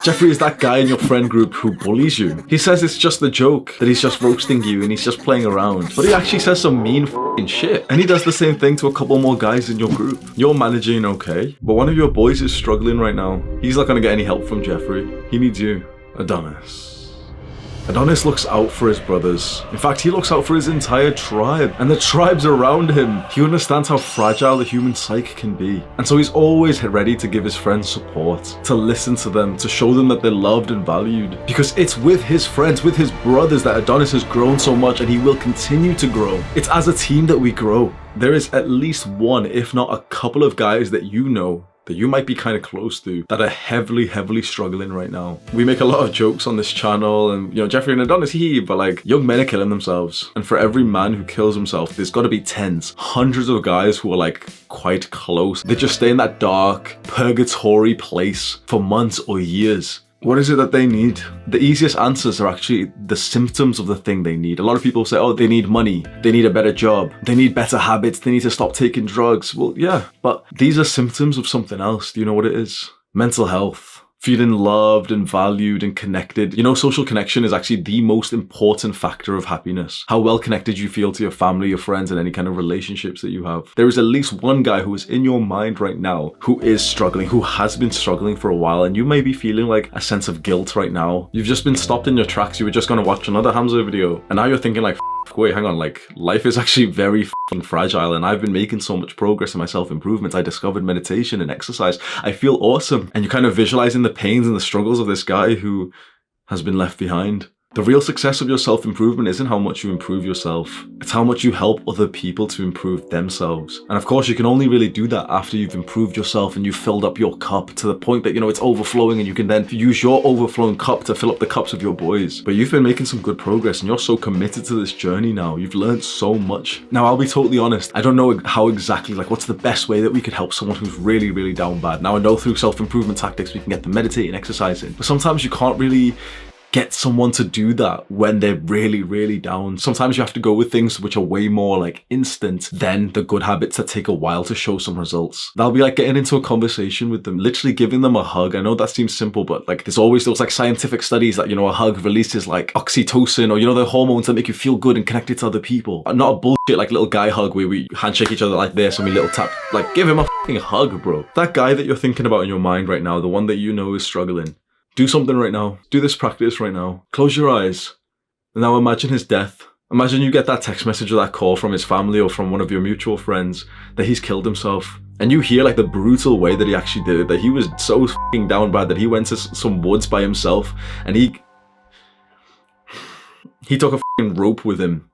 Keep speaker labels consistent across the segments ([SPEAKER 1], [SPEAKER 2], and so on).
[SPEAKER 1] Jeffrey is that guy in your friend group who bullies you. He says it's just a joke, that he's just roasting you and he's just playing around. But he actually says some mean f***ing shit. And he does the same thing to a couple more guys in your group. You're managing okay, but one of your boys is struggling right now. He's not gonna get any help from Jeffrey. He needs you. Adonis. Adonis looks out for his brothers. In fact, he looks out for his entire tribe and the tribes around him. He understands how fragile the human psyche can be. And so he's always ready to give his friends support, to listen to them, to show them that they're loved and valued. Because it's with his friends, with his brothers that Adonis has grown so much and he will continue to grow. It's as a team that we grow. There is at least one, if not a couple of guys that you know that you might be kind of close to that are heavily struggling right now. We make a lot of jokes on this channel and, you know, Jeffrey and Adonis, but like, young men are killing themselves. And for every man who kills himself, there's got to be tens, hundreds of guys who are like quite close. They just stay in that dark, purgatory place for months or years. What is it that they need? The easiest answers are actually the symptoms of the thing they need. A lot of people say, oh, they need money, they need a better job, they need better habits, they need to stop taking drugs. Well, yeah, but these are symptoms of something else. Do you know what it is? Mental health. Feeling loved and valued and connected. You know, social connection is actually the most important factor of happiness. How well connected you feel to your family, your friends, and any kind of relationships that you have. There is at least one guy who is in your mind right now who is struggling, who has been struggling for a while, and you may be feeling like a sense of guilt right now. You've just been stopped in your tracks. You were just going to watch another Hamza video, and now you're thinking like, wait, hang on, like, life is actually very fragile and I've been making so much progress in my self-improvement. I discovered meditation and exercise. I feel awesome. And you're kind of visualizing the pains and the struggles of this guy who has been left behind. The real success of your self-improvement isn't how much you improve yourself. It's how much you help other people to improve themselves. And of course, you can only really do that after you've improved yourself and you've filled up your cup to the point that, you know, it's overflowing and you can then use your overflowing cup to fill up the cups of your boys. But you've been making some good progress and you're so committed to this journey now. You've learned so much. Now, I'll be totally honest. I don't know how exactly, like, what's the best way that we could help someone who's really down bad. Now, I know through self-improvement tactics, we can get them meditating, exercising, but sometimes you can't really get someone to do that when they're really down. Sometimes you have to go with things which are way more like instant than the good habits that take a while to show some results. That'll be like getting into a conversation with them, literally giving them a hug. I know that seems simple, but like there's always those like scientific studies that, you know, a hug releases like oxytocin or, you know, the hormones that make you feel good and connected to other people. Not a bullshit like little guy hug where we handshake each other like this and we little tap. Like, give him a fucking hug, bro. That guy that you're thinking about in your mind right now, the one that you know is struggling, do something right now. Do this practice right now. Close your eyes. And now imagine his death. Imagine you get that text message or that call from his family or from one of your mutual friends that he's killed himself. And you hear like the brutal way that he actually did it, that he was so f***ing down bad that he went to some woods by himself and he took a f***ing rope with him.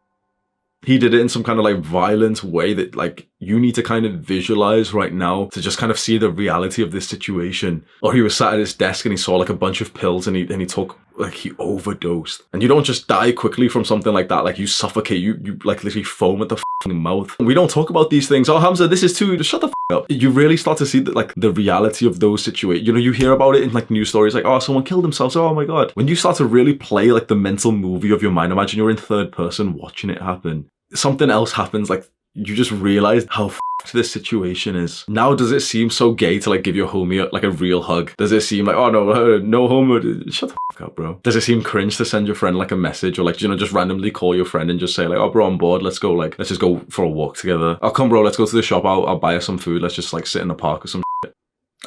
[SPEAKER 1] He did it in some kind of like violent way that like you need to kind of visualize right now to just kind of see the reality of this situation. Or he was sat at his desk and he saw like a bunch of pills and he took, like, he overdosed. And you don't just die quickly from something like that. Like, you suffocate, you like literally foam at the f***ing mouth. We don't talk about these things. Oh, Hamza, this is too, shut the f*** up. You really start to see that, like, the reality of those situations. You know, you hear about it in like news stories, like, oh, someone killed themselves. Oh my God. When you start to really play like the mental movie of your mind, imagine you're in third person watching it happen. Something else happens, like you just realize how f***ed this situation is. Now, does it seem so gay to like give your homie like a real hug? Does it seem like, oh no homo, shut the f*** up, bro? Does it seem cringe to send your friend like a message or like, you know, just randomly call your friend and just say like, oh bro, I'm bored, let's just go for a walk together. Oh come bro, let's go to the shop, I'll buy us some food, let's just like sit in the park or some shit.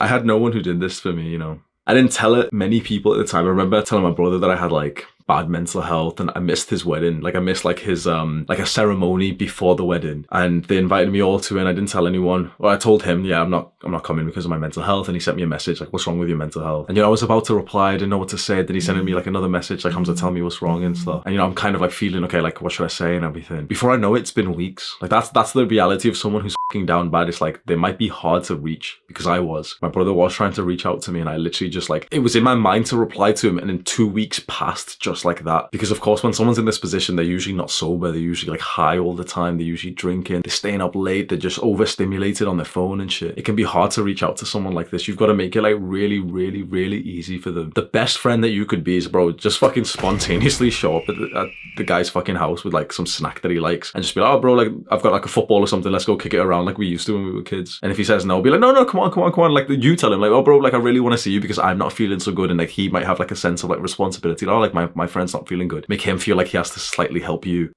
[SPEAKER 1] I had no one who did this for me, you know. I didn't tell it many people at the time. I remember telling my brother that I had like bad mental health and I missed his wedding. Like I missed like his like a ceremony before the wedding, and they invited me all to it and I didn't tell anyone. Well, I told him, yeah, I'm not coming because of my mental health, and he sent me a message like, what's wrong with your mental health? And you know, I was about to reply, I didn't know what to say. Then he sent me like another message like, Hamza, tell me what's wrong and stuff. And you know, I'm kind of like feeling, okay, like what should I say and everything. Before I know it, it's been weeks. Like that's the reality of someone who's f***ing down bad. It's like they might be hard to reach, because I was. My brother was trying to reach out to me and I literally just like, it was in my mind to reply to him, and in 2 weeks passed just like that. Because of course, when someone's in this position, they're usually not sober, they're usually like high all the time, they're usually drinking, they're staying up late, they're just overstimulated on their phone and shit. It can be hard to reach out to someone like this. You've got to make it like really easy for them. The best friend that you could be is, bro, just fucking spontaneously show up at the guy's fucking house with like some snack that he likes and just be like, oh bro, like I've got like a football or something, let's go kick it around. around like we used to when we were kids. And if he says no, be like, no, come on. Like you tell him like, oh bro, like I really want to see you because I'm not feeling so good. And like he might have like a sense of like responsibility. Oh, like my friend's not feeling good. Make him feel like he has to slightly help you.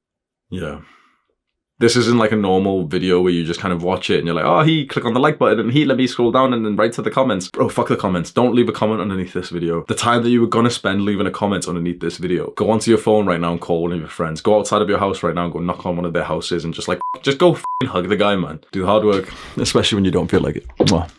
[SPEAKER 1] Yeah. This isn't like a normal video where you just kind of watch it and you're like, oh, he click on the like button and he let me scroll down and then right to the comments. Bro, fuck the comments. Don't leave a comment underneath this video. The time that you were gonna spend leaving a comment underneath this video, go onto your phone right now and call one of your friends. Go outside of your house right now and go knock on one of their houses and just go hug the guy, man. Do the hard work, especially when you don't feel like it. Mwah.